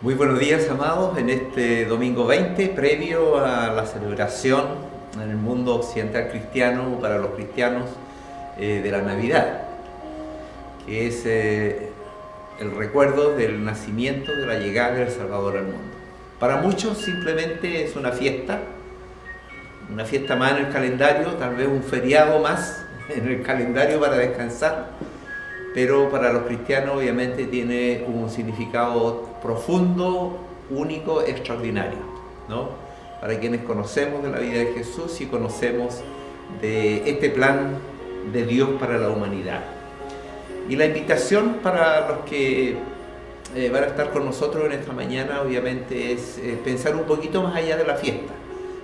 Muy buenos días, amados, en este domingo 20, previo a la celebración en el mundo occidental cristiano, para los cristianos, de la Navidad, que es el recuerdo del nacimiento, de la llegada del Salvador al mundo. Para muchos simplemente es una fiesta más en el calendario, tal vez un feriado más en el calendario para descansar, pero para los cristianos obviamente tiene un significado profundo, único, extraordinario, ¿no? Para quienes conocemos de la vida de Jesús y conocemos de este plan de Dios para la humanidad. Y la invitación para los que van a estar con nosotros en esta mañana obviamente es pensar un poquito más allá de la fiesta,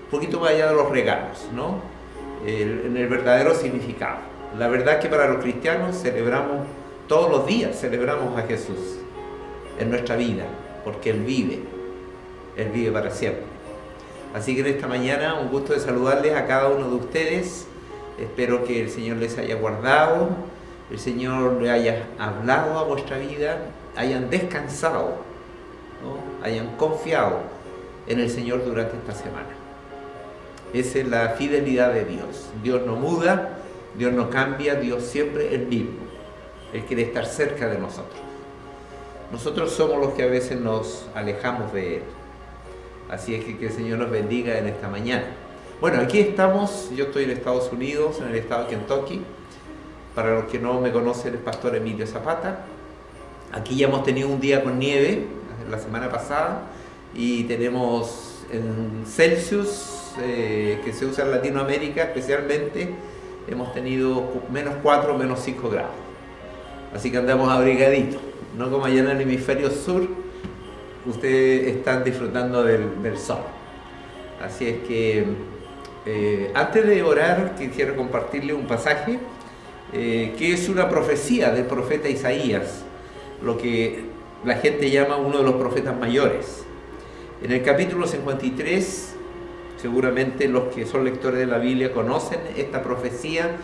un poquito más allá de los regalos, ¿no? En el verdadero significado. La verdad es que para los cristianos celebramos todos los días, celebramos a Jesús en nuestra vida, porque Él vive para siempre. Así que en esta mañana un gusto de saludarles a cada uno de ustedes. Espero que el Señor les haya guardado, el Señor le haya hablado a vuestra vida, hayan descansado, ¿no? Hayan confiado en el Señor durante esta semana. Esa es la fidelidad de Dios. Dios no muda, Dios no cambia, Dios siempre es el mismo. Él quiere estar cerca de nosotros. Nosotros somos los que a veces nos alejamos de Él. Así es que el Señor nos bendiga en esta mañana. Bueno, aquí estamos, yo estoy en Estados Unidos, en el estado de Kentucky. Para los que no me conocen, el pastor Emilio Zapata. Aquí ya hemos tenido un día con nieve, la semana pasada, y tenemos en Celsius, que se usa en Latinoamérica especialmente, hemos tenido -4, -5 grados. Así que andamos abrigaditos, no como allá en el hemisferio sur, ustedes están disfrutando del sol. Así es que antes de orar quisiera compartirle un pasaje que es una profecía del profeta Isaías, lo que la gente llama uno de los profetas mayores. En el capítulo 53, seguramente los que son lectores de la Biblia conocen esta profecía,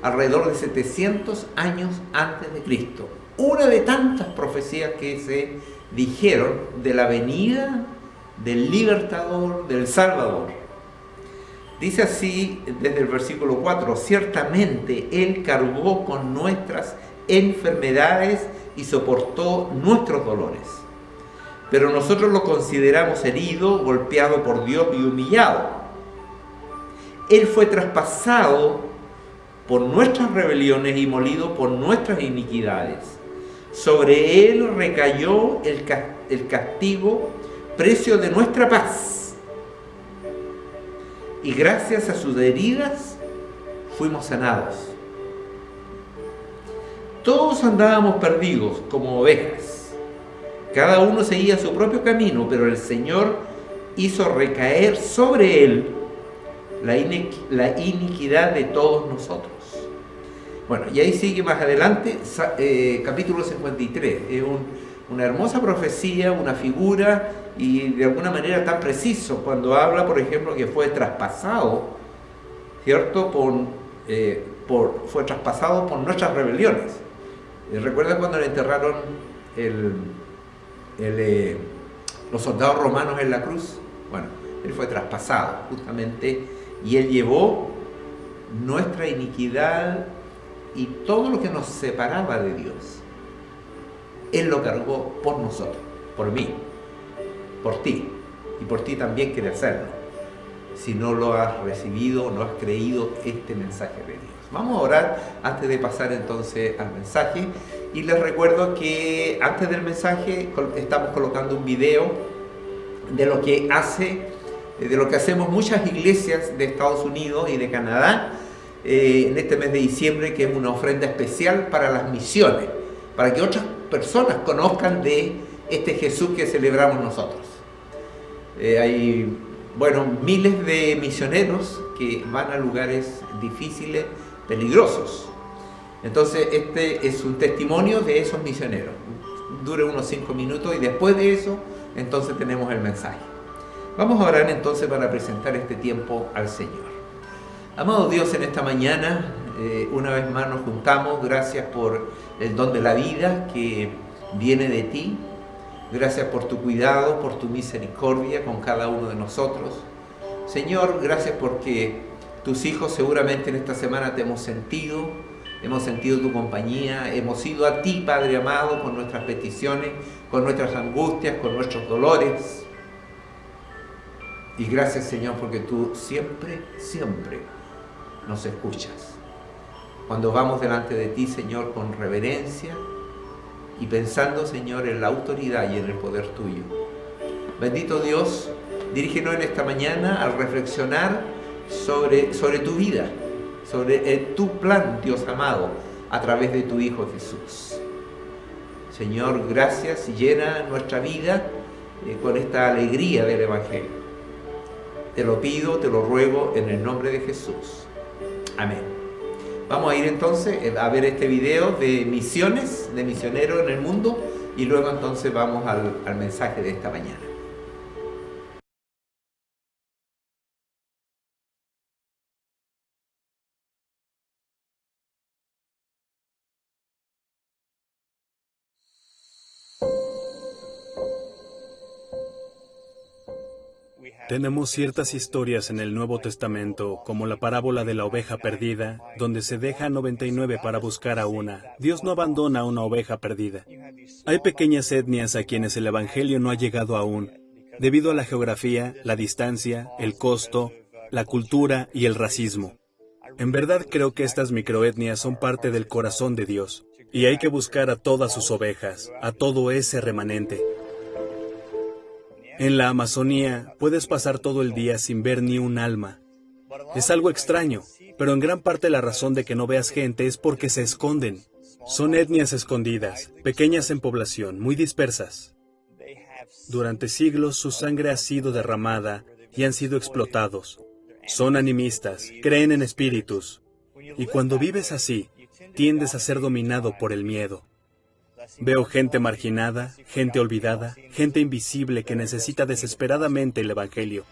alrededor de 700 años antes de Cristo. Una de tantas profecías que se dijeron de la venida del libertador, del Salvador. Dice así desde el versículo 4, ciertamente Él cargó con nuestras enfermedades y soportó nuestros dolores. Pero nosotros lo consideramos herido, golpeado por Dios y humillado. Él fue traspasado por nuestras rebeliones y molido por nuestras iniquidades. Sobre Él recayó el castigo, precio de nuestra paz. Y gracias a sus heridas fuimos sanados. Todos andábamos perdidos como ovejas. Cada uno seguía su propio camino, pero el Señor hizo recaer sobre Él la iniquidad de todos nosotros. Bueno, y ahí sigue más adelante, capítulo 53. Es una hermosa profecía, una figura, y de alguna manera tan preciso cuando habla, por ejemplo, que fue traspasado, ¿cierto? Fue traspasado por nuestras rebeliones. ¿Recuerdan cuando le enterraron los soldados romanos en la cruz? Bueno, Él fue traspasado justamente, y Él llevó nuestra iniquidad y todo lo que nos separaba de Dios. Él lo cargó por nosotros, por mí, por ti, y por ti también quiere hacerlo, si no lo has recibido, no has creído este mensaje de Dios. Vamos a orar antes de pasar entonces al mensaje, y les recuerdo que antes del mensaje estamos colocando un video de lo que hacemos muchas iglesias de Estados Unidos y de Canadá en este mes de diciembre, que es una ofrenda especial para las misiones, para que otras personas conozcan de este Jesús que celebramos nosotros. Hay, miles de misioneros que van a lugares difíciles, peligrosos. Entonces este es un testimonio de esos misioneros. Dura unos 5 minutos y después de eso entonces tenemos el mensaje. Vamos a orar entonces para presentar este tiempo al Señor. Amado Dios, en esta mañana una vez más nos juntamos. Gracias por el don de la vida que viene de ti. Gracias por tu cuidado, por tu misericordia con cada uno de nosotros. Señor, gracias porque tus hijos seguramente en esta semana te hemos sentido tu compañía, hemos ido a ti, Padre amado, con nuestras peticiones, con nuestras angustias, con nuestros dolores. Y gracias, Señor, porque tú siempre, siempre nos escuchas. Cuando vamos delante de ti, Señor, con reverencia y pensando, Señor, en la autoridad y en el poder tuyo. Bendito Dios, dirígenos en esta mañana al reflexionar sobre tu vida, sobre tu plan, Dios amado, a través de tu Hijo Jesús. Señor, gracias y llena nuestra vida con esta alegría del Evangelio. Te lo pido, te lo ruego en el nombre de Jesús. Amén. Vamos a ir entonces a ver este video de misiones, de misioneros en el mundo, y luego entonces vamos al mensaje de esta mañana. Tenemos ciertas historias en el Nuevo Testamento, como la parábola de la oveja perdida, donde se deja a 99 para buscar a una. Dios no abandona a una oveja perdida. Hay pequeñas etnias a quienes el Evangelio no ha llegado aún, debido a la geografía, la distancia, el costo, la cultura y el racismo. En verdad creo que estas microetnias son parte del corazón de Dios, y hay que buscar a todas sus ovejas, a todo ese remanente. En la Amazonía puedes pasar todo el día sin ver ni un alma. Es algo extraño, pero en gran parte la razón de que no veas gente es porque se esconden. Son etnias escondidas, pequeñas en población, muy dispersas. Durante siglos su sangre ha sido derramada y han sido explotados. Son animistas, creen en espíritus. Y cuando vives así, tiendes a ser dominado por el miedo. Veo gente marginada, gente olvidada, gente invisible que necesita desesperadamente el Evangelio.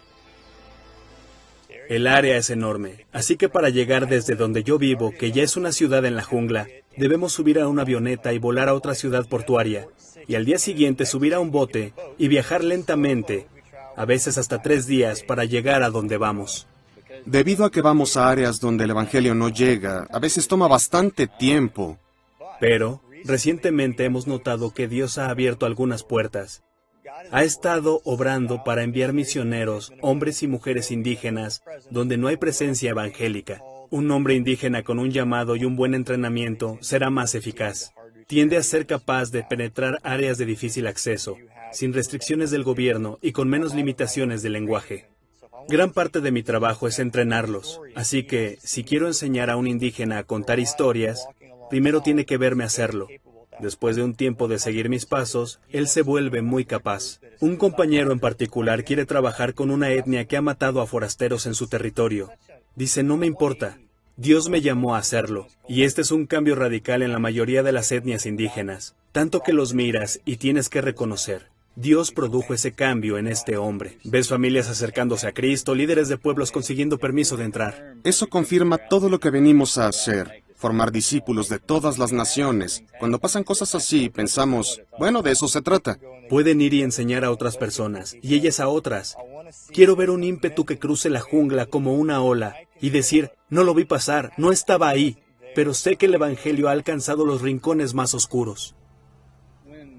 El área es enorme, así que para llegar desde donde yo vivo, que ya es una ciudad en la jungla, debemos subir a una avioneta y volar a otra ciudad portuaria, y al día siguiente subir a un bote y viajar lentamente, a veces hasta 3 días, para llegar a donde vamos. Debido a que vamos a áreas donde el Evangelio no llega, a veces toma bastante tiempo. Pero recientemente hemos notado que Dios ha abierto algunas puertas. Ha estado obrando para enviar misioneros, hombres y mujeres indígenas, donde no hay presencia evangélica. Un hombre indígena con un llamado y un buen entrenamiento será más eficaz. Tiende a ser capaz de penetrar áreas de difícil acceso, sin restricciones del gobierno y con menos limitaciones del lenguaje. Gran parte de mi trabajo es entrenarlos, así que, si quiero enseñar a un indígena a contar historias, primero tiene que verme hacerlo. Después de un tiempo de seguir mis pasos, él se vuelve muy capaz. Un compañero en particular quiere trabajar con una etnia que ha matado a forasteros en su territorio. Dice, no me importa, Dios me llamó a hacerlo. Y este es un cambio radical en la mayoría de las etnias indígenas, tanto que los miras y tienes que reconocer. Dios produjo ese cambio en este hombre. Ves familias acercándose a Cristo, líderes de pueblos consiguiendo permiso de entrar. Eso confirma todo lo que venimos a hacer, formar discípulos de todas las naciones. Cuando pasan cosas así, pensamos, bueno, de eso se trata. Pueden ir y enseñar a otras personas, y ellas a otras. Quiero ver un ímpetu que cruce la jungla como una ola, y decir, no lo vi pasar, no estaba ahí, pero sé que el Evangelio ha alcanzado los rincones más oscuros.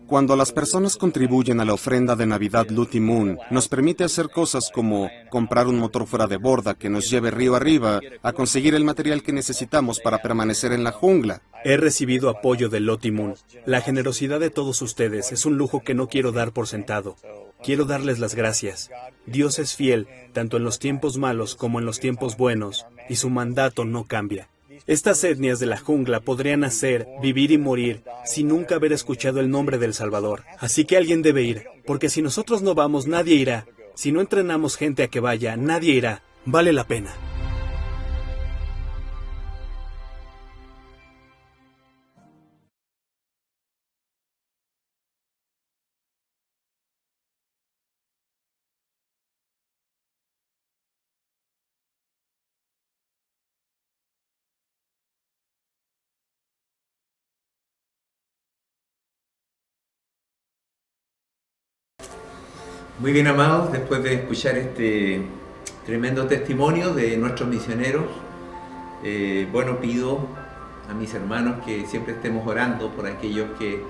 Cuando las personas contribuyen a la ofrenda de Navidad Luti Moon, nos permite hacer cosas como comprar un motor fuera de borda que nos lleve río arriba a conseguir el material que necesitamos para permanecer en la jungla. He recibido apoyo del Loti Moon. La generosidad de todos ustedes es un lujo que no quiero dar por sentado. Quiero darles las gracias. Dios es fiel, tanto en los tiempos malos como en los tiempos buenos, y su mandato no cambia. Estas etnias de la jungla podrían nacer, vivir y morir sin nunca haber escuchado el nombre del Salvador. Así que alguien debe ir, porque si nosotros no vamos, nadie irá. Si no entrenamos gente a que vaya, nadie irá. Vale la pena. Muy bien, amados, después de escuchar este tremendo testimonio de nuestros misioneros, pido a mis hermanos que siempre estemos orando por aquellos que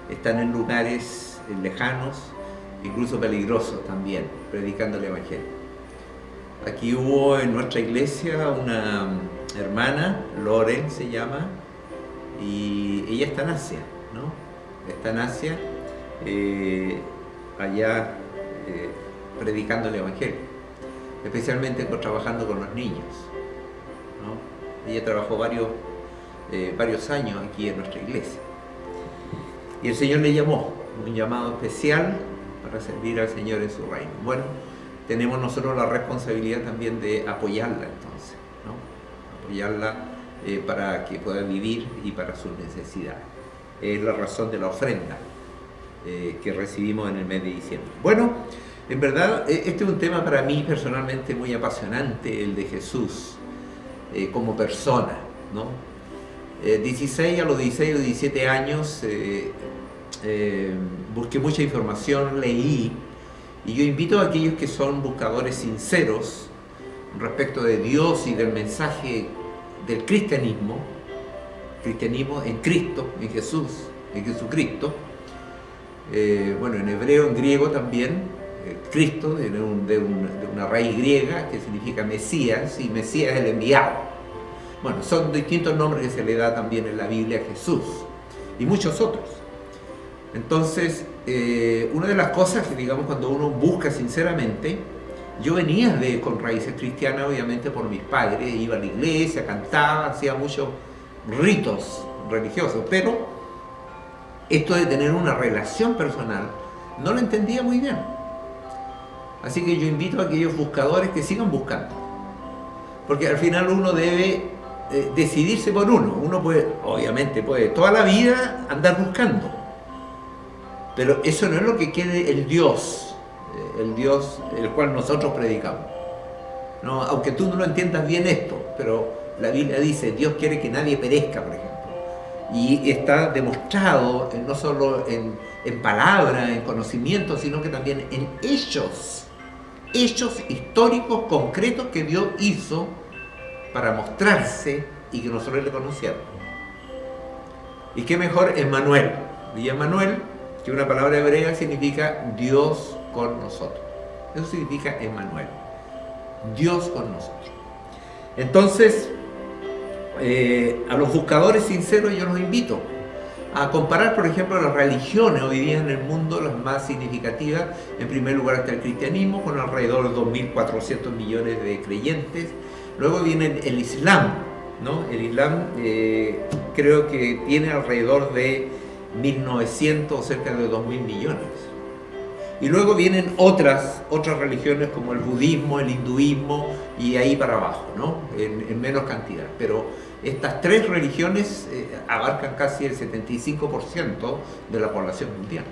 están en lugares lejanos, incluso peligrosos también, predicando el Evangelio. Aquí hubo en nuestra iglesia una hermana, Loren se llama, y ella está en Asia, ¿no? Está en Asia, allá predicando el Evangelio, especialmente trabajando con los niños, ¿no? Ella trabajó varios años aquí en nuestra iglesia. Y el Señor le llamó, un llamado especial para servir al Señor en su reino. Bueno, tenemos nosotros la responsabilidad también de apoyarla entonces, ¿no? Apoyarla para que pueda vivir y para sus necesidades. Es la razón de la ofrenda que recibimos en el mes de diciembre. Bueno, en verdad, este es un tema para mí personalmente muy apasionante, el de Jesús como persona, ¿no? A los 16 o 17 años busqué mucha información, leí, y yo invito a aquellos que son buscadores sinceros respecto de Dios y del mensaje del cristianismo en Cristo, en Jesús, en Jesucristo, en hebreo, en griego también, Cristo, de una raíz griega que significa Mesías, y Mesías es el enviado. Bueno, son distintos nombres que se le da también en la Biblia a Jesús y muchos otros. Entonces, una de las cosas que, digamos, cuando uno busca sinceramente, yo venía con raíces cristianas, obviamente, por mis padres, iba a la iglesia, cantaba, hacía muchos ritos religiosos, pero esto de tener una relación personal no lo entendía muy bien. Así que yo invito a aquellos buscadores que sigan buscando, porque al final uno debe decidirse por uno. Uno obviamente puede toda la vida andar buscando, pero eso no es lo que quiere el Dios el cual nosotros predicamos, ¿no? Aunque tú no lo entiendas bien esto, pero la Biblia dice, Dios quiere que nadie perezca, por ejemplo, y está demostrado no solo en palabra, en conocimiento, sino que también en hechos históricos concretos que Dios hizo para mostrarse y que nosotros le conociéramos. Y qué mejor Emmanuel. Y Emmanuel, que una palabra hebrea significa Dios con nosotros. Eso significa Emmanuel, Dios con nosotros. Entonces, a los buscadores sinceros yo los invito a comparar, por ejemplo, las religiones hoy día en el mundo, las más significativas. En primer lugar está el cristianismo, con alrededor de 2.400 millones de creyentes. Luego viene el Islam, ¿no? El Islam creo que tiene alrededor de 1.900 o cerca de 2.000 millones. Y luego vienen otras religiones como el budismo, el hinduismo y ahí para abajo, ¿no? En menos cantidad. Pero estas tres religiones abarcan casi el 75% de la población mundial.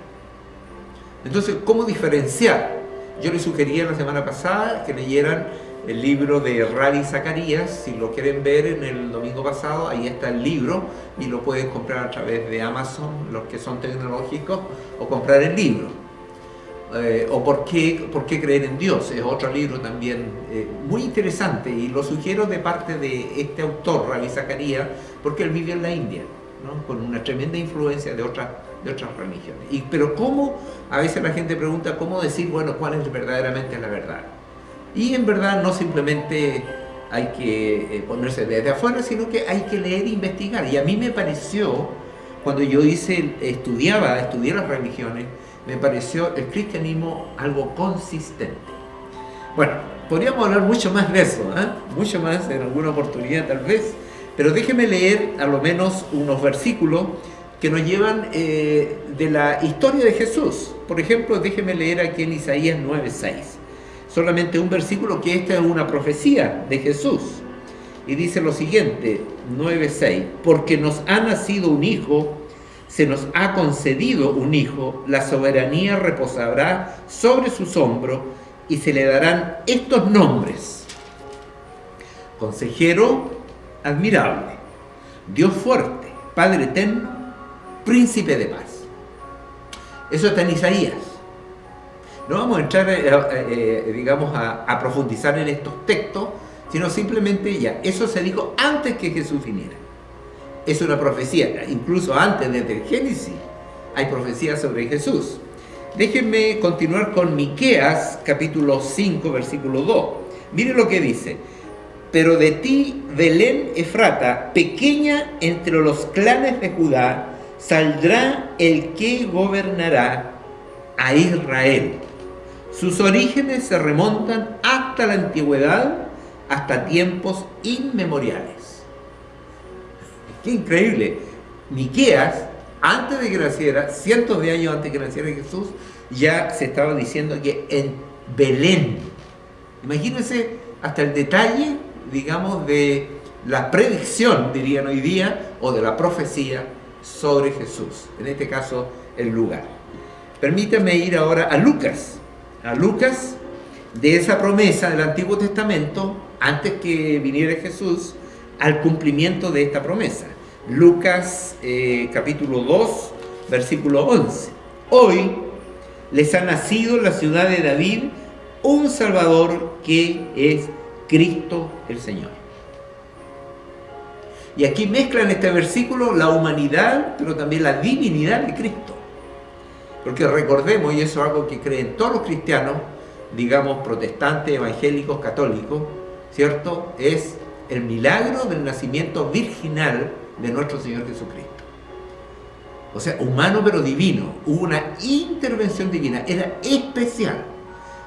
Entonces, ¿cómo diferenciar? Yo les sugería la semana pasada que leyeran el libro de Ravi Zacharias. Si lo quieren ver, en el domingo pasado, ahí está el libro y lo pueden comprar a través de Amazon, los que son tecnológicos, o comprar el libro. O ¿por qué creer en Dios? Es otro libro también muy interesante, y lo sugiero de parte de este autor, Ravi Zacharias, porque él vive en la India, ¿no? Con una tremenda influencia de otras religiones. Pero ¿cómo? A veces la gente pregunta cómo decir, bueno, cuál es verdaderamente la verdad. Y en verdad no simplemente hay que ponerse desde afuera, sino que hay que leer e investigar. Y a mí me pareció, cuando yo estudié las religiones, me pareció el cristianismo algo consistente. Bueno, podríamos hablar mucho más de eso, mucho más en alguna oportunidad tal vez, pero déjeme leer a lo menos unos versículos que nos llevan de la historia de Jesús. Por ejemplo, déjeme leer aquí en Isaías 9:6. Solamente un versículo, que esta es una profecía de Jesús. Y dice lo siguiente, 9:6, porque nos ha nacido un hijo, se nos ha concedido un hijo, la soberanía reposará sobre sus hombros y se le darán estos nombres: Consejero admirable, Dios fuerte, Padre eterno, Príncipe de paz. Eso está en Isaías. No vamos a entrar, digamos, a profundizar en estos textos, sino simplemente ya, eso se dijo antes que Jesús viniera. Es una profecía, incluso antes, desde el Génesis, hay profecías sobre Jesús. Déjenme continuar con Miqueas, capítulo 5, versículo 2. Miren lo que dice. Pero de ti, Belén Efrata, pequeña entre los clanes de Judá, saldrá el que gobernará a Israel. Sus orígenes se remontan hasta la antigüedad, hasta tiempos inmemoriales. ¡Qué increíble! Miqueas, antes de que naciera, cientos de años antes de que naciera Jesús, ya se estaba diciendo que en Belén. Imagínense hasta el detalle, digamos, de la predicción, dirían hoy día, o de la profecía sobre Jesús. En este caso, el lugar. Permítanme ir ahora a Lucas. A Lucas, de esa promesa del Antiguo Testamento, antes que viniera Jesús, al cumplimiento de esta promesa. Lucas capítulo 2, versículo 11. Hoy les ha nacido en la ciudad de David un Salvador que es Cristo el Señor. Y aquí mezcla en este versículo la humanidad, pero también la divinidad de Cristo. Porque recordemos, y eso es algo que creen todos los cristianos, digamos protestantes, evangélicos, católicos, ¿cierto? Es el milagro del nacimiento virginal de nuestro Señor Jesucristo. O sea, humano pero divino. Hubo una intervención divina, era especial.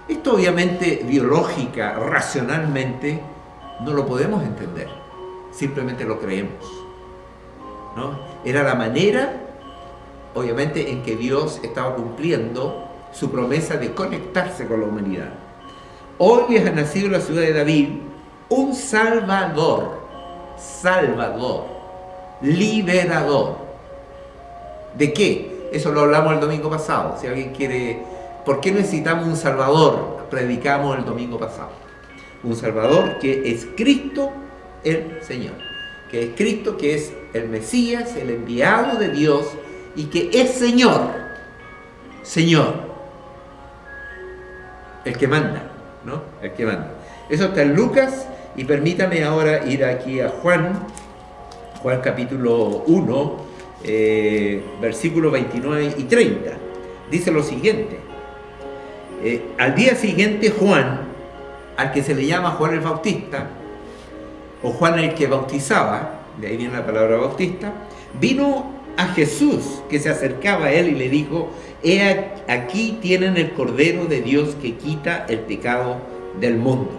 Esto obviamente biológica, racionalmente, no lo podemos entender. Simplemente lo creemos, ¿no? Era la manera, obviamente, en que Dios estaba cumpliendo su promesa de conectarse con la humanidad. Hoy les ha nacido en la ciudad de David un Salvador, liberador. ¿De qué? Eso lo hablamos el domingo pasado. Si alguien quiere, ¿por qué necesitamos un Salvador? Predicamos el domingo pasado. Un Salvador que es Cristo el Señor, que es Cristo, que es el Mesías, el enviado de Dios, y que es Señor, el que manda, ¿no? El que manda. Eso está en Lucas, y permítame ahora ir aquí a Juan capítulo 1, versículos 29 y 30. Dice lo siguiente. Al día siguiente Juan, al que se le llama Juan el Bautista, o Juan el que bautizaba, de ahí viene la palabra bautista, vino a Jesús, que se acercaba a él y le dijo: he aquí tienen el Cordero de Dios que quita el pecado del mundo.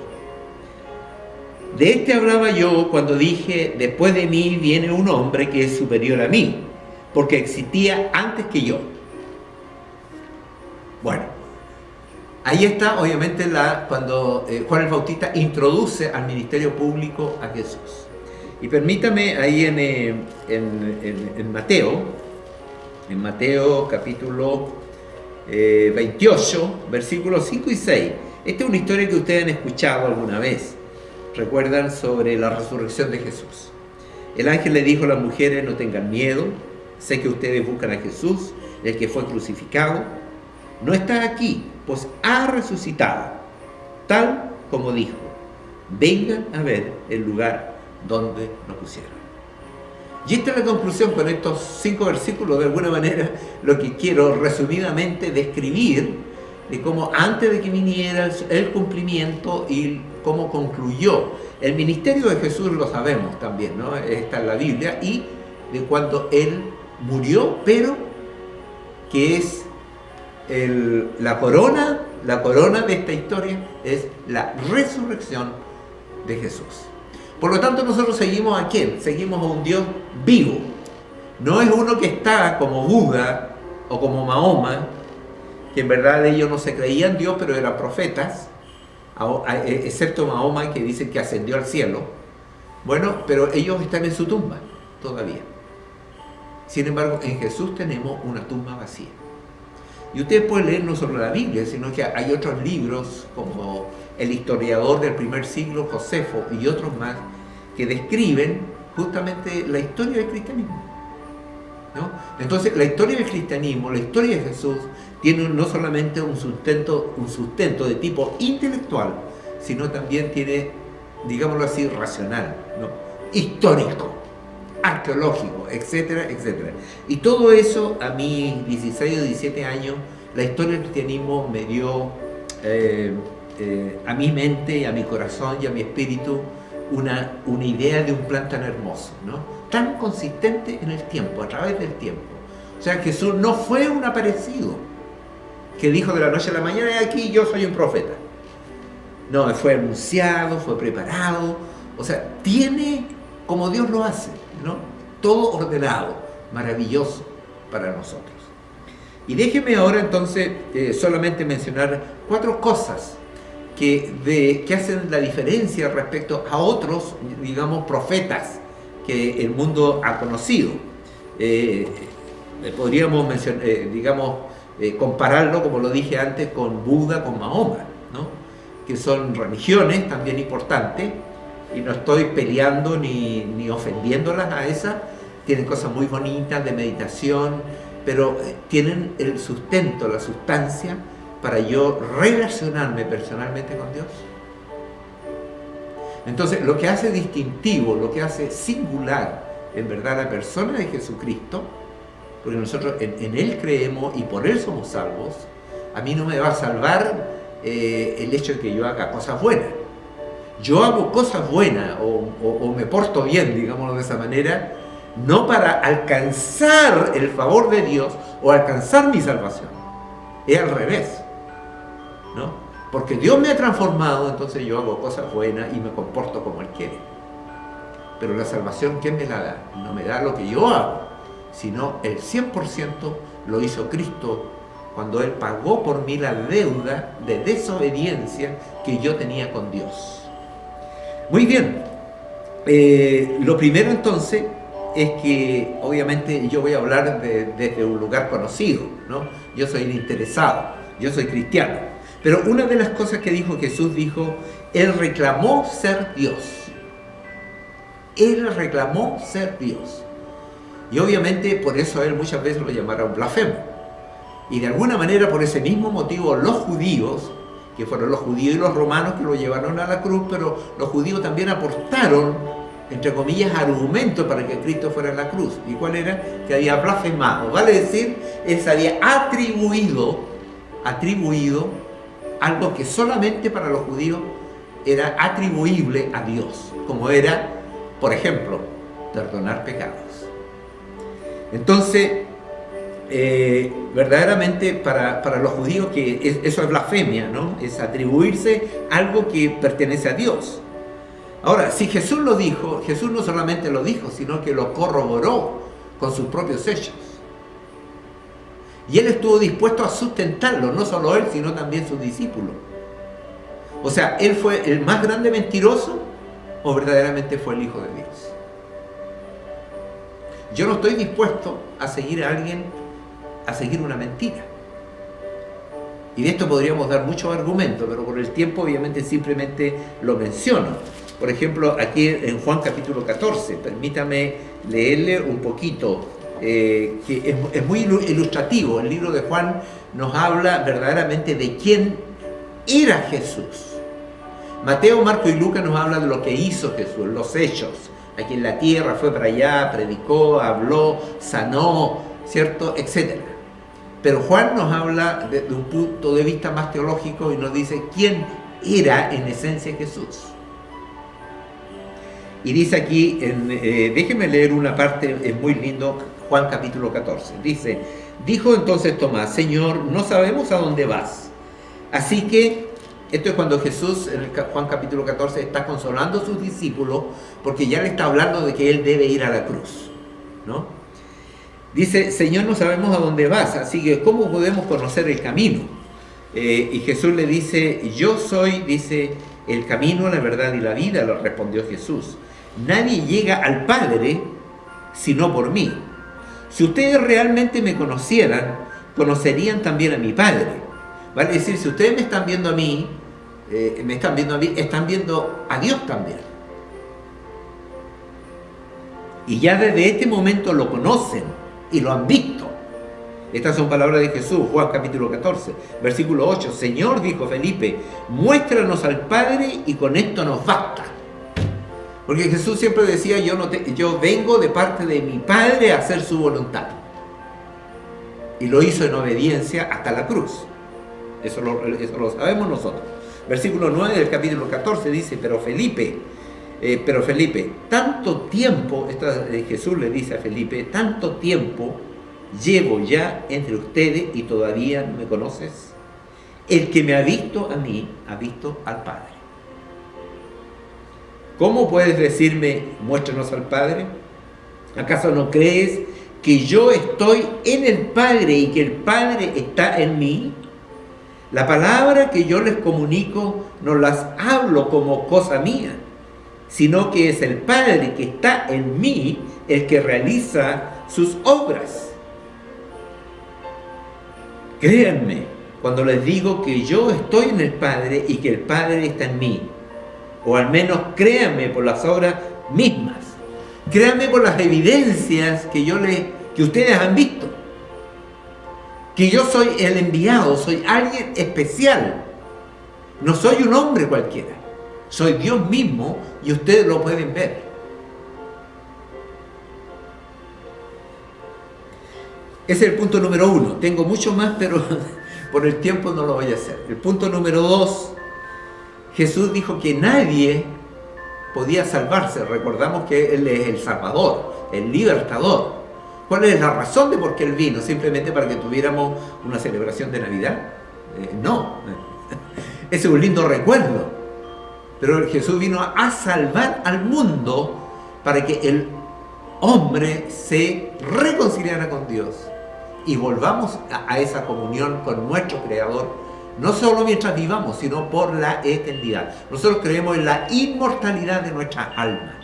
De este hablaba yo cuando dije: después de mí viene un hombre que es superior a mí, porque existía antes que yo. Bueno, ahí está obviamente cuando Juan el Bautista introduce al ministerio público a Jesús. Y permítame ahí en Mateo capítulo 28, versículos 5 y 6. Esta es una historia que ustedes han escuchado alguna vez. Recuerdan sobre la resurrección de Jesús. El ángel le dijo a las mujeres: no tengan miedo, sé que ustedes buscan a Jesús, el que fue crucificado. No está aquí, pues ha resucitado, tal como dijo. Vengan a ver el lugar donde lo pusieron. Y esta es la conclusión con estos 5 versículos. De alguna manera, lo que quiero resumidamente describir de cómo antes de que viniera el cumplimiento y cómo concluyó el ministerio de Jesús, lo sabemos también, ¿no? Está en la Biblia, y de cuando Él murió, pero que es la corona de esta historia es la resurrección de Jesús. Por lo tanto, nosotros seguimos ¿a quién? Seguimos a un Dios vivo. No es uno que está como Buda o como Mahoma, que en verdad ellos no se creían Dios, pero eran profetas, excepto Mahoma, que dicen que ascendió al cielo. Bueno, pero ellos están en su tumba todavía. Sin embargo, en Jesús tenemos una tumba vacía. Y ustedes pueden leer no solo la Biblia, sino que hay otros libros, como el historiador del primer siglo, Josefo, y otros más, que describen justamente la historia del cristianismo. ¿no? Entonces, la historia del cristianismo, la historia de Jesús, tiene no solamente un sustento de tipo intelectual, sino también tiene, digámoslo así, racional, ¿no? Histórico, arqueológico, etcétera, etcétera. Y todo eso, a mis 16 o 17 años, la historia del cristianismo me dio a mi mente, a mi corazón y a mi espíritu una idea de un plan tan hermoso, ¿no? Tan consistente en el tiempo, a través del tiempo. O sea, Jesús no fue un aparecido que dijo de la noche a la mañana, aquí yo soy un profeta. No, fue anunciado, fue preparado, o sea, tiene como Dios lo hace, ¿no? Todo ordenado, maravilloso para nosotros. Y déjeme ahora entonces solamente mencionar 4 cosas que hacen la diferencia respecto a otros, digamos, profetas que el mundo ha conocido. Podríamos mencionar, compararlo, como lo dije antes, con Buda, con Mahoma, ¿no? Que son religiones también importantes, y no estoy peleando ni ofendiéndolas a esas. Tienen cosas muy bonitas de meditación, pero tienen el sustento, la sustancia para yo relacionarme personalmente con Dios. Entonces, lo que hace distintivo, lo que hace singular, en verdad, la persona de Jesucristo, porque nosotros en Él creemos y por Él somos salvos, a mí no me va a salvar el hecho de que yo haga cosas buenas. Yo hago cosas buenas o me porto bien, digámoslo de esa manera, no para alcanzar el favor de Dios o alcanzar mi salvación. Es al revés, ¿no? Porque Dios me ha transformado, entonces yo hago cosas buenas y me comporto como Él quiere. Pero la salvación, ¿quién me la da? No me da lo que yo hago, sino el 100% lo hizo Cristo cuando Él pagó por mí la deuda de desobediencia que yo tenía con Dios. Muy bien, lo primero entonces es que obviamente yo voy a hablar desde un lugar conocido, ¿no? Yo soy el interesado, yo soy cristiano. Pero una de las cosas que dijo Jesús, dijo, Él reclamó ser Dios. Él reclamó ser Dios. Y obviamente por eso a Él muchas veces lo llamaron blasfemo. Y de alguna manera por ese mismo motivo los judíos, que fueron los judíos y los romanos que lo llevaron a la cruz, pero los judíos también aportaron, entre comillas, argumentos para que Cristo fuera a la cruz. ¿Y cuál era? Que había blasfemado. Vale decir, Él se había atribuido algo que solamente para los judíos era atribuible a Dios, como era, por ejemplo, perdonar pecados. Entonces, verdaderamente para los judíos eso es blasfemia, ¿no? Es atribuirse algo que pertenece a Dios. Ahora, si Jesús lo dijo, Jesús no solamente lo dijo, sino que lo corroboró con sus propios hechos. Y Él estuvo dispuesto a sustentarlo, no solo Él, sino también sus discípulos. O sea, ¿Él fue el más grande mentiroso o verdaderamente fue el Hijo de Dios? Yo no estoy dispuesto a seguir a alguien, a seguir una mentira. Y de esto podríamos dar muchos argumentos, pero por el tiempo obviamente simplemente lo menciono. Por ejemplo, aquí en Juan capítulo 14, permítame leerle un poquito, que es muy ilustrativo. El libro de Juan nos habla verdaderamente de quién era Jesús. Mateo, Marco y Lucas nos hablan de lo que hizo Jesús, los hechos. Aquí en la tierra, fue para allá, predicó, habló, sanó, ¿cierto? Etcétera. Pero Juan nos habla de un punto de vista más teológico y nos dice quién era en esencia Jesús. Y dice aquí, déjenme leer una parte, es muy lindo, Juan capítulo 14. Dice, dijo entonces Tomás, Señor, no sabemos a dónde vas. Así que, esto es cuando Jesús, en Juan capítulo 14, está consolando a sus discípulos, porque ya le está hablando de que Él debe ir a la cruz, ¿no? Dice, Señor, no sabemos a dónde vas, así que ¿cómo podemos conocer el camino? Y Jesús le dice, yo soy, dice, el camino, la verdad y la vida, le respondió Jesús. Nadie llega al Padre sino por mí. Si ustedes realmente me conocieran, conocerían también a mi Padre. Vale decir, si ustedes me están viendo a mí, están viendo a Dios también. Y ya desde este momento lo conocen, y lo han visto. Estas son palabras de Jesús, Juan capítulo 14, versículo 8. Señor, dijo Felipe, muéstranos al Padre y con esto nos basta. Porque Jesús siempre decía, yo vengo de parte de mi Padre a hacer su voluntad. Y lo hizo en obediencia hasta la cruz. Eso lo sabemos nosotros. Versículo 9 del capítulo 14 dice, pero Felipe, tanto tiempo, Jesús le dice a Felipe, tanto tiempo llevo ya entre ustedes y todavía no me conoces. El que me ha visto a mí, ha visto al Padre. ¿Cómo puedes decirme, muéstranos al Padre? ¿Acaso no crees que yo estoy en el Padre y que el Padre está en mí? La palabra que yo les comunico no las hablo como cosa mía, sino que es el Padre que está en mí el que realiza sus obras. Créanme cuando les digo que yo estoy en el Padre y que el Padre está en mí. O al menos créanme por las obras mismas. Créanme por las evidencias que ustedes han visto. Que yo soy el enviado, soy alguien especial. No soy un hombre cualquiera. Soy Dios mismo y ustedes lo pueden ver. Ese es el punto número 1. Tengo mucho más, pero por el tiempo no lo voy a hacer. El punto número 2. Jesús dijo que nadie podía salvarse. Recordamos que Él es el Salvador, el Libertador. ¿Cuál es la razón de por qué Él vino? ¿Simplemente para que tuviéramos una celebración de Navidad? No. Ese es un lindo recuerdo. Pero Jesús vino a salvar al mundo para que el hombre se reconciliara con Dios y volvamos a esa comunión con nuestro Creador. No solo mientras vivamos, sino por la eternidad. Nosotros creemos en la inmortalidad de nuestra alma.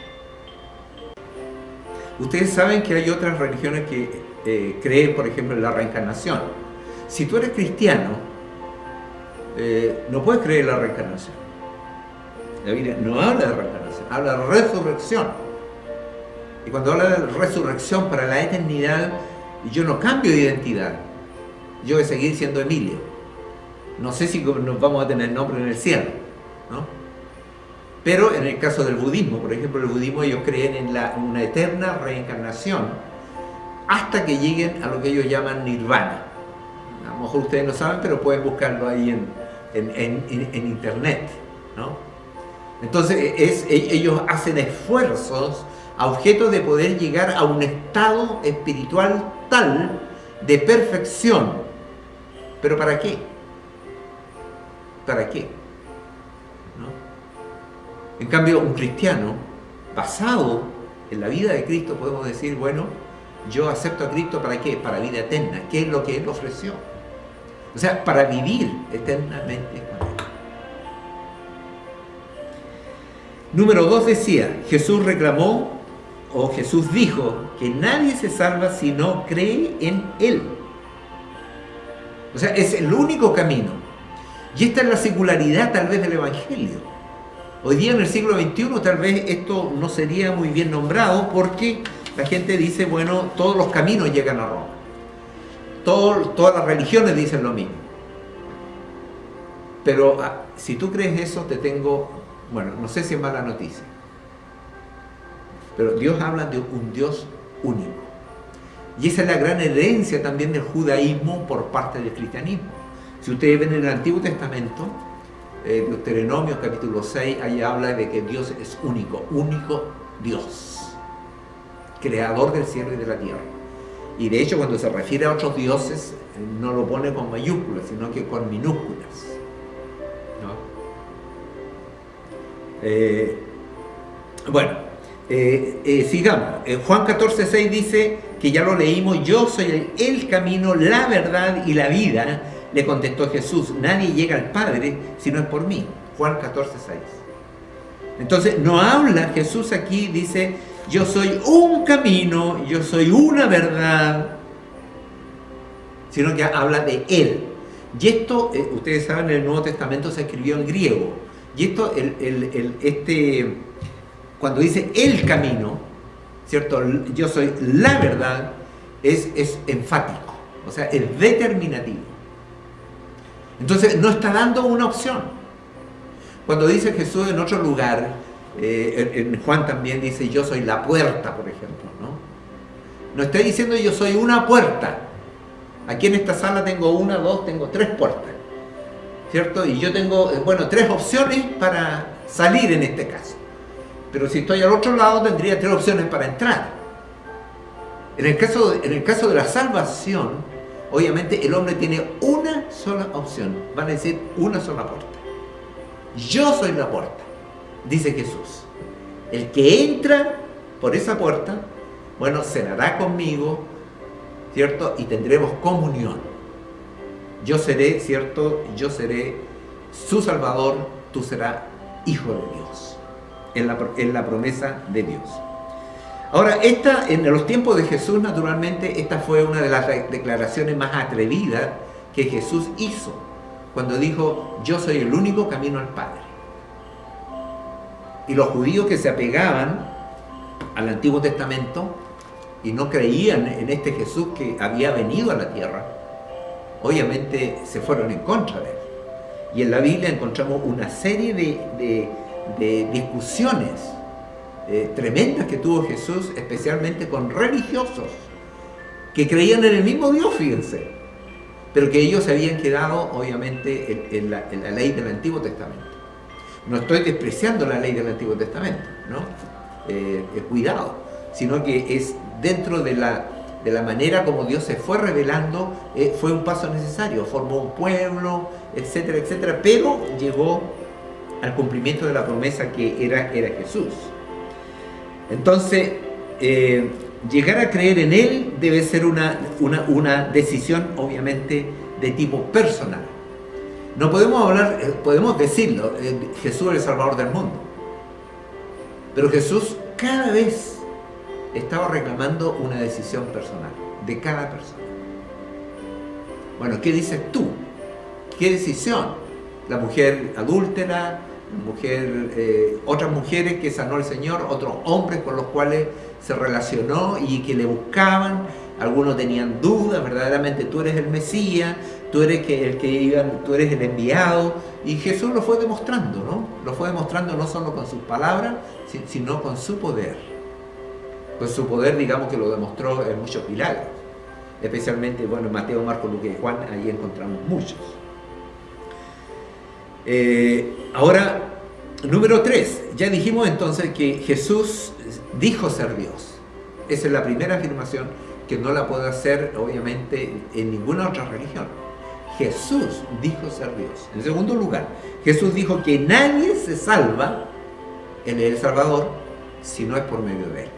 Ustedes saben que hay otras religiones que creen, por ejemplo, en la reencarnación. Si tú eres cristiano, no puedes creer en la reencarnación. La Biblia no habla de reencarnación, habla de resurrección. Y cuando habla de resurrección para la eternidad, yo no cambio de identidad. Yo voy a seguir siendo Emilio. No sé si nos vamos a tener nombre en el cielo, ¿no? Pero en el caso del budismo, por ejemplo, el budismo, ellos creen en una eterna reencarnación hasta que lleguen a lo que ellos llaman nirvana. A lo mejor ustedes no saben, pero pueden buscarlo ahí en internet, ¿no? Entonces ellos hacen esfuerzos a objeto de poder llegar a un estado espiritual tal de perfección. ¿Pero para qué? ¿Para qué? ¿No? En cambio, un cristiano basado en la vida de Cristo podemos decir, bueno, yo acepto a Cristo ¿para qué? Para vida eterna. ¿Qué es lo que Él ofreció? O sea, para vivir eternamente con Él. Número 2 decía, Jesús reclamó, o Jesús dijo, que nadie se salva si no cree en Él. O sea, es el único camino. Y esta es la singularidad tal vez del Evangelio. Hoy día en el siglo XXI tal vez esto no sería muy bien nombrado porque la gente dice, bueno, todos los caminos llegan a Roma. Todas las religiones dicen lo mismo. Pero si tú crees eso, te tengo, bueno, no sé si es mala noticia. Pero Dios habla de un Dios único. Y esa es la gran herencia también del judaísmo por parte del cristianismo. Si ustedes ven en el Antiguo Testamento, Deuteronomio capítulo 6, ahí habla de que Dios es único Dios, creador del cielo y de la tierra. Y de hecho cuando se refiere a otros dioses, no lo pone con mayúsculas, sino que con minúsculas, ¿no? Sigamos. Juan 14:6 dice, que ya lo leímos, yo soy el camino, la verdad y la vida. Le contestó Jesús, nadie llega al Padre si no es por mí. Juan 14:6. Entonces, no habla Jesús aquí, dice, yo soy un camino, yo soy una verdad, sino que habla de Él. Y esto, ustedes saben, en el Nuevo Testamento se escribió en griego. Y esto, cuando dice el camino, ¿cierto? Yo soy la verdad, es enfático, o sea, es determinativo. Entonces no está dando una opción. Cuando dice Jesús en otro lugar, en Juan también dice, yo soy la puerta, por ejemplo, ¿no? No está diciendo yo soy una puerta. Aquí en esta sala tengo una, dos, tengo tres puertas, ¿cierto? Y yo tengo, tres opciones para salir en este caso. Pero si estoy al otro lado tendría tres opciones para entrar. En el caso de la salvación, obviamente el hombre tiene una sola opción, van a decir una sola puerta. Yo soy la puerta, dice Jesús. El que entra por esa puerta, cenará conmigo, ¿cierto? Y tendremos comunión. Yo seré, ¿cierto? Yo seré su Salvador, tú serás hijo de Dios. En la promesa de Dios. Ahora, en los tiempos de Jesús, naturalmente, esta fue una de las declaraciones más atrevidas que Jesús hizo, cuando dijo, yo soy el único camino al Padre. Y los judíos que se apegaban al Antiguo Testamento y no creían en este Jesús que había venido a la tierra, obviamente se fueron en contra de él. Y en la Biblia encontramos una serie de discusiones tremendas que tuvo Jesús, especialmente con religiosos que creían en el mismo Dios, fíjense, pero que ellos se habían quedado obviamente en la ley del Antiguo Testamento. No estoy despreciando la ley del Antiguo Testamento, ¿no? Cuidado, sino que es dentro de la manera como Dios se fue revelando, fue un paso necesario, formó un pueblo, etcétera, etcétera, pero llegó al cumplimiento de la promesa que era Jesús. Entonces, llegar a creer en Él debe ser una decisión, obviamente, de tipo personal. No podemos hablar, podemos decirlo, Jesús es el Salvador del mundo. Pero Jesús cada vez estaba reclamando una decisión personal, de cada persona. Bueno, ¿qué dices tú? ¿Qué decisión? La mujer adúltera, otras mujeres que sanó el Señor, otros hombres con los cuales se relacionó y que le buscaban, algunos tenían dudas, verdaderamente tú eres el Mesías, tú eres tú eres el enviado, y Jesús lo fue demostrando, ¿no? Lo fue demostrando no solo con sus palabras, sino con su poder. Con su poder, digamos que lo demostró en muchos milagros, especialmente, en Mateo, Marcos, Lucas y Juan, ahí encontramos muchos. Ahora, número 3, ya dijimos entonces que Jesús dijo ser Dios. Esa es la primera afirmación que no la puede hacer obviamente en ninguna otra religión. Jesús dijo ser Dios. En segundo lugar, Jesús dijo que nadie se salva, Él es el Salvador, si no es por medio de Él.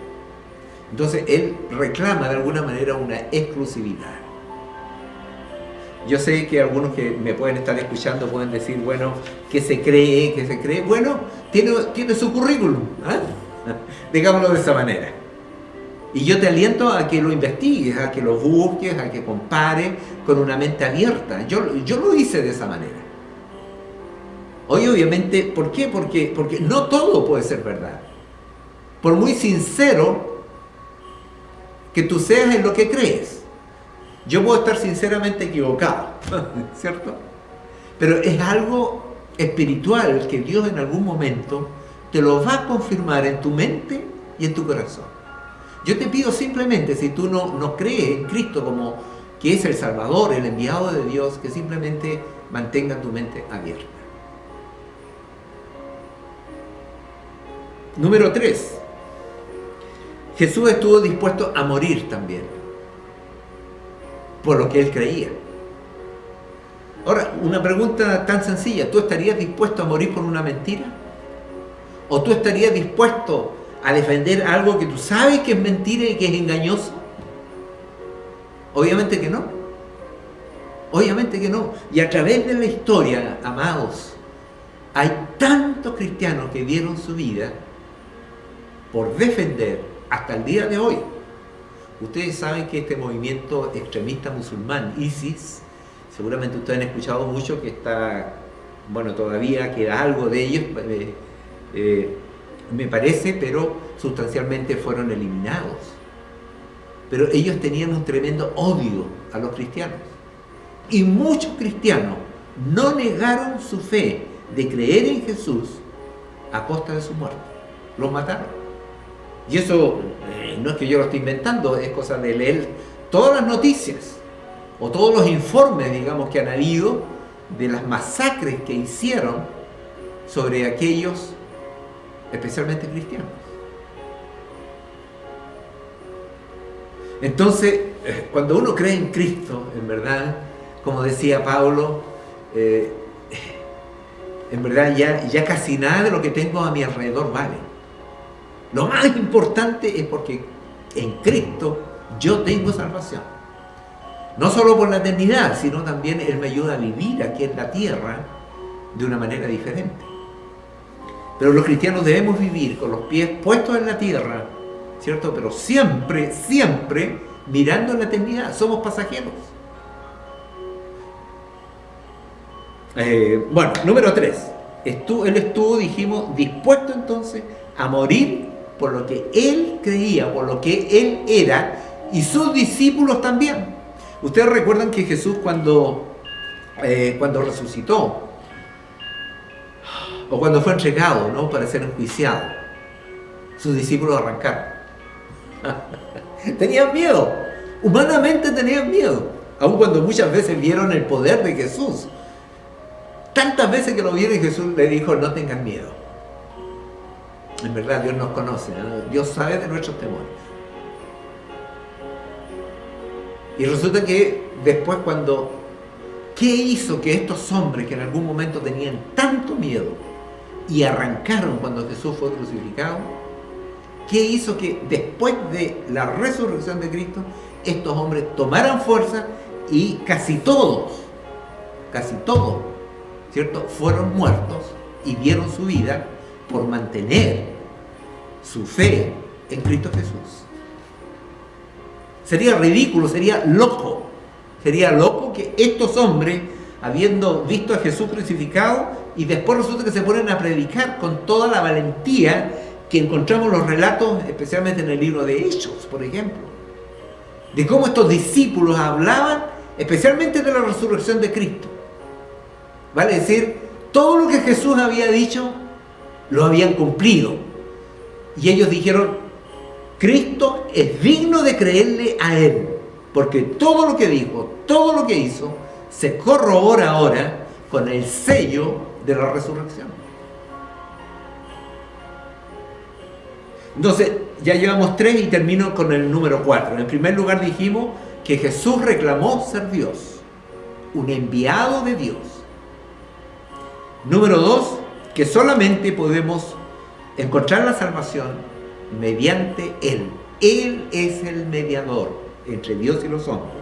Entonces Él reclama de alguna manera una exclusividad. Yo sé que algunos que me pueden estar escuchando pueden decir, ¿qué se cree? ¿Qué se cree? Tiene su currículum, ¿eh? Digámoslo de esa manera. Y yo te aliento a que lo investigues, a que lo busques, a que compares con una mente abierta. Yo lo hice de esa manera. Hoy obviamente, ¿por qué? Porque no todo puede ser verdad. Por muy sincero que tú seas en lo que crees. Yo puedo estar sinceramente equivocado, ¿cierto? Pero es algo espiritual que Dios en algún momento te lo va a confirmar en tu mente y en tu corazón. Yo te pido simplemente, si tú no crees en Cristo como que es el Salvador, el enviado de Dios, que simplemente mantenga tu mente abierta. Número 3. Jesús estuvo dispuesto a morir también por lo que Él creía. Ahora, una pregunta tan sencilla, ¿tú estarías dispuesto a morir por una mentira? ¿O tú estarías dispuesto a defender algo que tú sabes que es mentira y que es engañoso? Obviamente que no. Obviamente que no. Y a través de la historia, amados, hay tantos cristianos que dieron su vida por defender hasta el día de hoy. Ustedes saben que este movimiento extremista musulmán, ISIS, seguramente ustedes han escuchado mucho que está, todavía queda algo de ellos, me parece, pero sustancialmente fueron eliminados. pero ellos tenían un tremendo odio a los cristianos. Y muchos cristianos no negaron su fe de creer en Jesús a costa de su muerte. Los mataron. Y eso no es que yo lo esté inventando, es cosa de leer todas las noticias o todos los informes, digamos, que han habido de las masacres que hicieron sobre aquellos, especialmente cristianos. Entonces, cuando uno cree en Cristo, en verdad, como decía Pablo, en verdad ya casi nada de lo que tengo a mi alrededor vale. Lo más importante es porque en Cristo yo tengo salvación. No solo por la eternidad, sino también Él me ayuda a vivir aquí en la tierra de una manera diferente. Pero los cristianos debemos vivir con los pies puestos en la tierra, ¿cierto? Pero siempre, siempre mirando en la eternidad. Somos pasajeros. Bueno, número 3. Él estuvo, dijimos, dispuesto entonces a morir por lo que Él creía, por lo que Él era, y sus discípulos también. Ustedes recuerdan que Jesús cuando resucitó, o cuando fue entregado, ¿no?, para ser enjuiciado, sus discípulos arrancaron. Tenían miedo, humanamente tenían miedo, aun cuando muchas veces vieron el poder de Jesús. Tantas veces que lo vieron y Jesús le dijo, no tengan miedo. En verdad Dios nos conoce, ¿no? Dios sabe de nuestros temores. Y resulta que después ¿qué hizo que estos hombres que en algún momento tenían tanto miedo y arrancaron cuando Jesús fue crucificado? ¿Qué hizo que después de la resurrección de Cristo, estos hombres tomaran fuerza y casi todos, ¿cierto?, fueron muertos y dieron su vida por mantener su fe en Cristo Jesús? Sería ridículo, sería loco que estos hombres, habiendo visto a Jesús crucificado, y después resulta que se ponen a predicar con toda la valentía que encontramos los relatos, especialmente en el libro de Hechos, por ejemplo, de cómo estos discípulos hablaban especialmente de la resurrección de Cristo. Vale decir, todo lo que Jesús había dicho lo habían cumplido, y ellos dijeron, Cristo es digno de creerle a Él, porque todo lo que dijo, todo lo que hizo, se corrobora ahora con el sello de la resurrección. Entonces, ya llevamos 3 y termino con el número 4. En primer lugar dijimos que Jesús reclamó ser Dios, un enviado de Dios. Número 2, que solamente podemos encontrar la salvación mediante Él. Él es el mediador entre Dios y los hombres,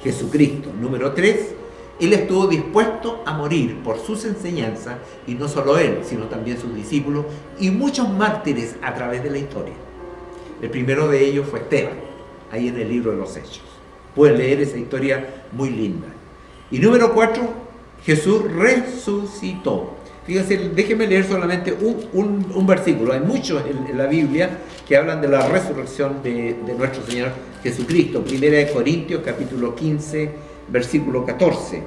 Jesucristo. Número 3, Él estuvo dispuesto a morir por sus enseñanzas, y no solo Él, sino también sus discípulos y muchos mártires a través de la historia. El primero de ellos fue Esteban, ahí en el libro de los Hechos. Pueden leer esa historia muy linda. Y número 4, Jesús resucitó. Fíjense, déjenme leer solamente un versículo. Hay muchos en la Biblia que hablan de la resurrección de nuestro Señor Jesucristo. 1 Corintios capítulo 15, versículo 14.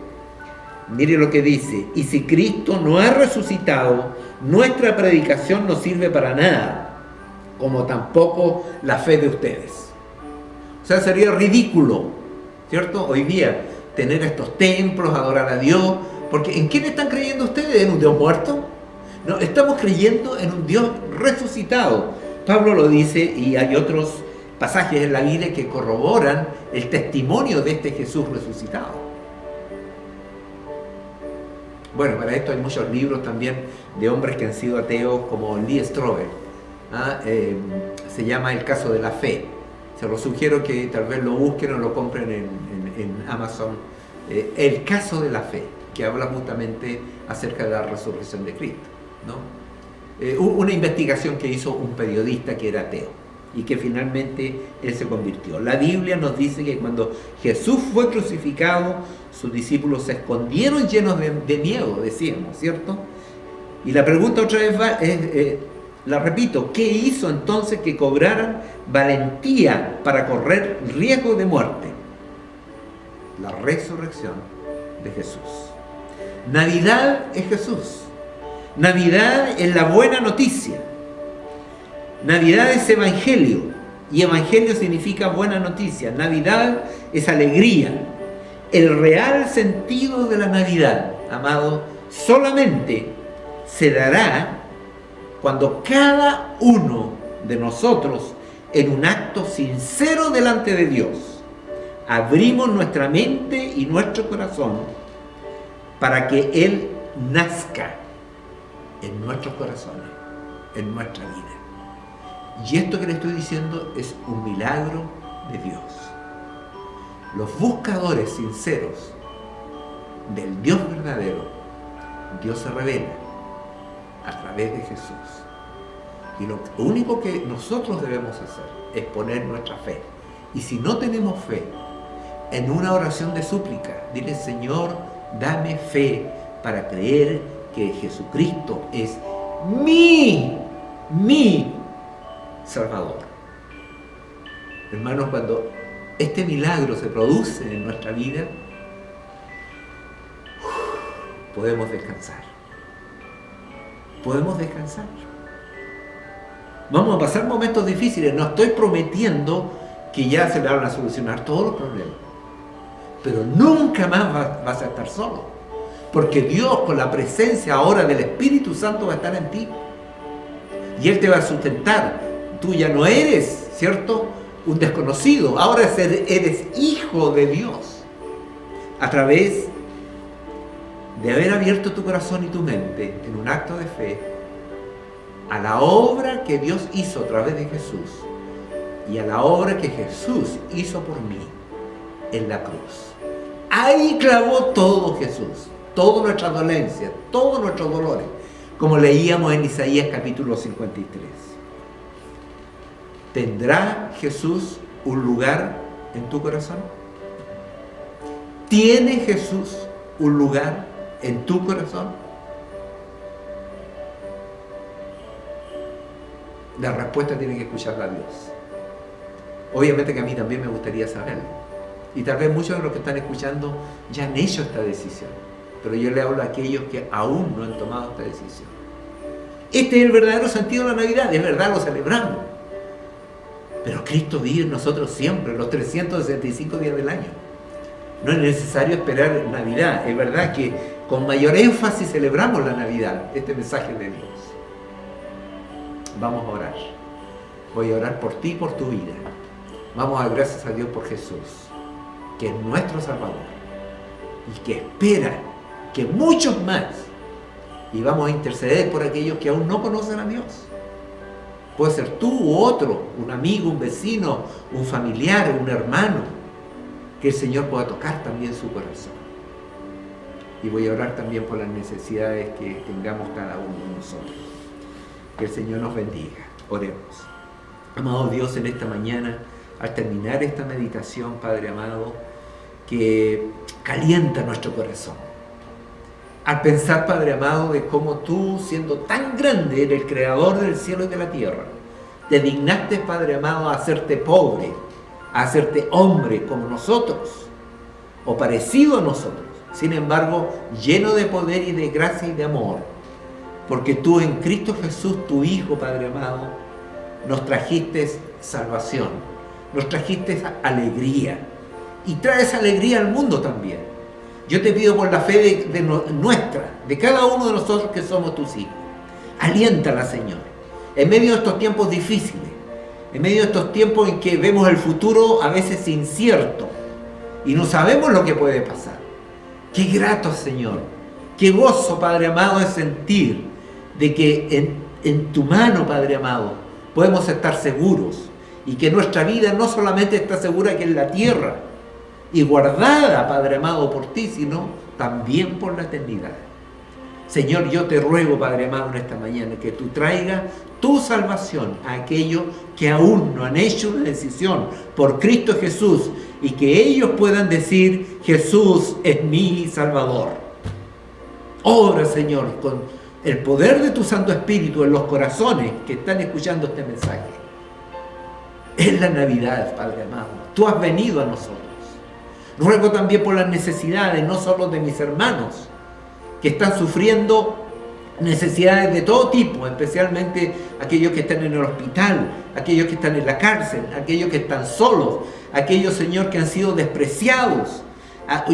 Mire lo que dice: y si Cristo no ha resucitado, nuestra predicación no sirve para nada, como tampoco la fe de ustedes. O sea, sería ridículo, ¿cierto?, hoy día tener estos templos, adorar a Dios, porque ¿en quién están creyendo ustedes? ¿En un Dios muerto? No, estamos creyendo en un Dios resucitado. Pablo lo dice, y hay otros pasajes en la Biblia que corroboran el testimonio de este Jesús resucitado. Bueno, para esto hay muchos libros también de hombres que han sido ateos, como Lee Strobel. Se llama El caso de la fe. Se los sugiero que tal vez lo busquen o lo compren en Amazon. El caso de la fe, que habla justamente acerca de la resurrección de Cristo, ¿no? Una investigación que hizo un periodista que era ateo y que finalmente él se convirtió. La Biblia nos dice que cuando Jesús fue crucificado, sus discípulos se escondieron llenos de miedo, decíamos, ¿cierto? Y la pregunta otra vez La repito, ¿qué hizo entonces que cobraran valentía para correr riesgo de muerte? La resurrección de Jesús. Navidad es Jesús. Navidad es la buena noticia. Navidad es evangelio. Y evangelio significa buena noticia. Navidad es alegría. El real sentido de la Navidad, amado, solamente se dará cuando cada uno de nosotros, en un acto sincero delante de Dios, abrimos nuestra mente y nuestro corazón para que Él nazca en nuestros corazones, en nuestra vida. Y esto que le estoy diciendo es un milagro de Dios. Los buscadores sinceros del Dios verdadero, Dios se revela a través de Jesús. Y lo único que nosotros debemos hacer es poner nuestra fe. Y si no tenemos fe, en una oración de súplica, dile: Señor, dame fe para creer que Jesucristo es mi Salvador. Hermanos, cuando este milagro se produce en nuestra vida, podemos descansar. Podemos descansar. Vamos a pasar momentos difíciles. No estoy prometiendo que ya se le van a solucionar todos los problemas. Pero nunca más vas a estar solo. Porque Dios, con la presencia ahora del Espíritu Santo, va a estar en ti. Y Él te va a sustentar. Tú ya no eres, ¿cierto?, un desconocido. Ahora eres hijo de Dios. A través de haber abierto tu corazón y tu mente en un acto de fe a la obra que Dios hizo a través de Jesús y a la obra que Jesús hizo por mí en la cruz. Ahí clavó todo Jesús, todas nuestras dolencias, todos nuestros dolores, como leíamos en Isaías capítulo 53. ¿Tendrá Jesús un lugar en tu corazón? ¿Tiene Jesús un lugar en tu corazón? La respuesta tiene que escucharla a Dios. Obviamente que a mí también me gustaría saberlo. Y tal vez muchos de los que están escuchando ya han hecho esta decisión. Pero yo le hablo a aquellos que aún no han tomado esta decisión. Este es el verdadero sentido de la Navidad. Es verdad, lo celebramos. Pero Cristo vive en nosotros siempre, los 365 días del año. No es necesario esperar Navidad. Es verdad que con mayor énfasis celebramos la Navidad, este mensaje de Dios. Vamos a orar. Voy a orar por ti y por tu vida. Vamos a dar gracias a Dios por Jesús, que es nuestro Salvador y que espera que muchos más, y vamos a interceder por aquellos que aún no conocen a Dios. Puede ser tú u otro, un amigo, un vecino, un familiar, un hermano, que el Señor pueda tocar también su corazón. Y voy a orar también por las necesidades que tengamos cada uno de nosotros. Que el Señor nos bendiga. Oremos. Amado Dios, en esta mañana, al terminar esta meditación, Padre amado, que calienta nuestro corazón. Al pensar, Padre amado, de cómo tú, siendo tan grande, eres el creador del cielo y de la tierra, te dignaste, Padre amado, a hacerte pobre, a hacerte hombre como nosotros, o parecido a nosotros. Sin embargo, lleno de poder y de gracia y de amor, porque tú en Cristo Jesús, tu Hijo, Padre amado, nos trajiste salvación, nos trajiste alegría, y traes alegría al mundo también. Yo te pido por la fe de cada uno de nosotros que somos tus hijos, aliéntala, Señor, en medio de estos tiempos difíciles, en medio de estos tiempos en que vemos el futuro a veces incierto, y no sabemos lo que puede pasar. Qué grato, Señor, qué gozo, Padre amado, es sentir de que en tu mano, Padre amado, podemos estar seguros, y que nuestra vida no solamente está segura que en la tierra y guardada, Padre amado, por ti, sino también por la eternidad. Señor, yo te ruego, Padre amado, en esta mañana, que tú traigas tu salvación a aquellos que aún no han hecho una decisión por Cristo Jesús, y que ellos puedan decir: Jesús es mi Salvador. Obra, Señor, el poder de tu Santo Espíritu en los corazones que están escuchando este mensaje. Es la Navidad, Padre amado. Tú has venido a nosotros. Ruego también por las necesidades, no solo de mis hermanos, que están sufriendo necesidades de todo tipo, especialmente aquellos que están en el hospital, aquellos que están en la cárcel, aquellos que están solos, aquellos, Señor, que han sido despreciados.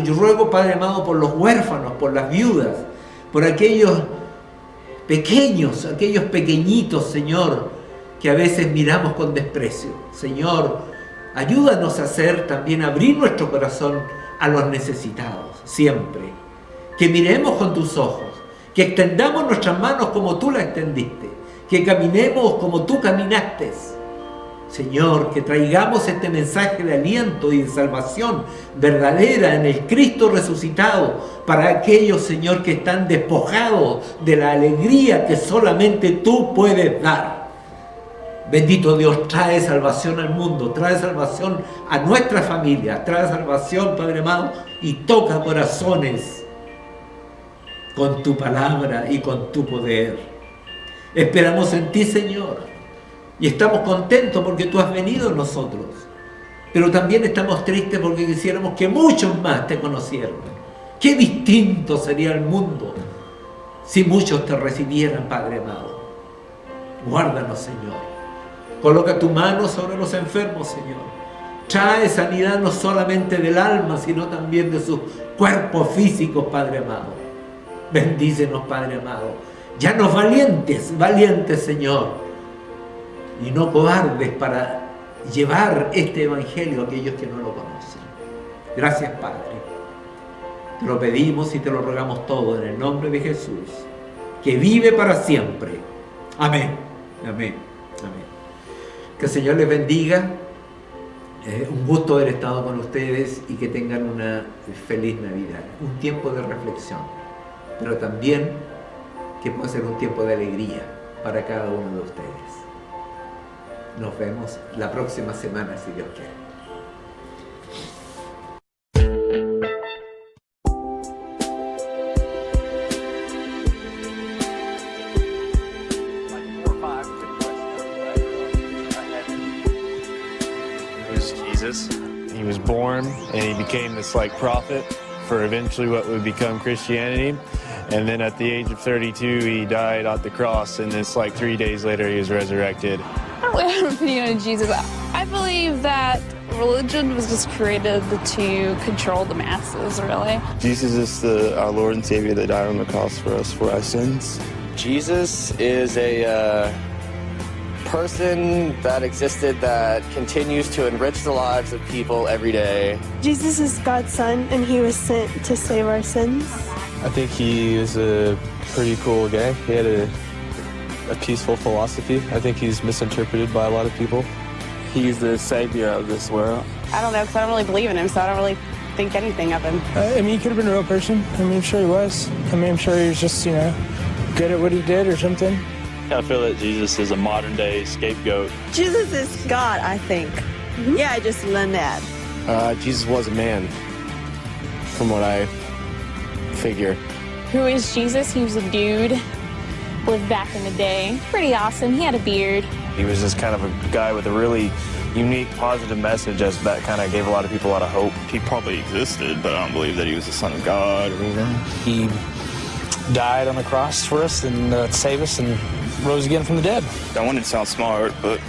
Yo ruego, Padre amado, por los huérfanos, por las viudas, por aquellos pequeños, aquellos pequeñitos, Señor, que a veces miramos con desprecio. Señor, ayúdanos a hacer también, abrir nuestro corazón a los necesitados, siempre. Que miremos con tus ojos, que extendamos nuestras manos como tú las extendiste, que caminemos como tú caminaste. Señor, que traigamos este mensaje de aliento y de salvación verdadera en el Cristo resucitado para aquellos, Señor, que están despojados de la alegría que solamente tú puedes dar. Bendito Dios, trae salvación al mundo, trae salvación a nuestra familia, trae salvación, Padre amado, y toca corazones con tu palabra y con tu poder. Esperamos en ti, Señor, y estamos contentos porque tú has venido a nosotros, pero también estamos tristes porque quisiéramos que muchos más te conocieran. Qué distinto sería el mundo si muchos te recibieran, Padre amado. Guárdanos, Señor. Coloca tu mano sobre los enfermos, Señor. Trae sanidad no solamente del alma, sino también de sus cuerpos físicos, Padre amado. Bendícenos, Padre amado. Ya nos valientes, Señor, y no cobardes para llevar este evangelio a aquellos que no lo conocen. Gracias, Padre. Te lo pedimos y te lo rogamos todo en el nombre de Jesús, que vive para siempre. Amén. Amén. Amén. Que el Señor les bendiga. Un gusto haber estado con ustedes y que tengan una feliz Navidad. Un tiempo de reflexión, pero también que pueda ser un tiempo de alegría para cada uno de ustedes. Nos vemos la próxima semana, si Dios quiere. He was born and he became this prophet for eventually what would become Christianity. And then at the age of 32, he died at the cross, and it's 3 days later he was resurrected. I don't really have an opinion on Jesus. I believe that religion was just created to control the masses, really. Jesus is our Lord and Savior that died on the cross for us, for our sins. Jesus is a person that existed that continues to enrich the lives of people every day. Jesus is God's son, and he was sent to save our sins. I think he is a pretty cool guy. He had a peaceful philosophy. I think he's misinterpreted by a lot of people. He's the savior of this world. I don't know, because I don't really believe in him, so I don't really think anything of him. He could have been a real person. I'm sure he was. I'm sure he was just, good at what he did or something. I feel that Jesus is a modern-day scapegoat. Jesus is God, I think. Mm-hmm. Yeah, I just learned that. Jesus was a man, from what I figure. Who is Jesus? He was a dude. Lived back in the day. Pretty awesome. He had a beard. He was just kind of a guy with a really unique, positive message that kind of gave a lot of people a lot of hope. He probably existed, but I don't believe that he was the Son of God or anything. He died on the cross for us and to save us and rose again from the dead. I wanted to sound smart, but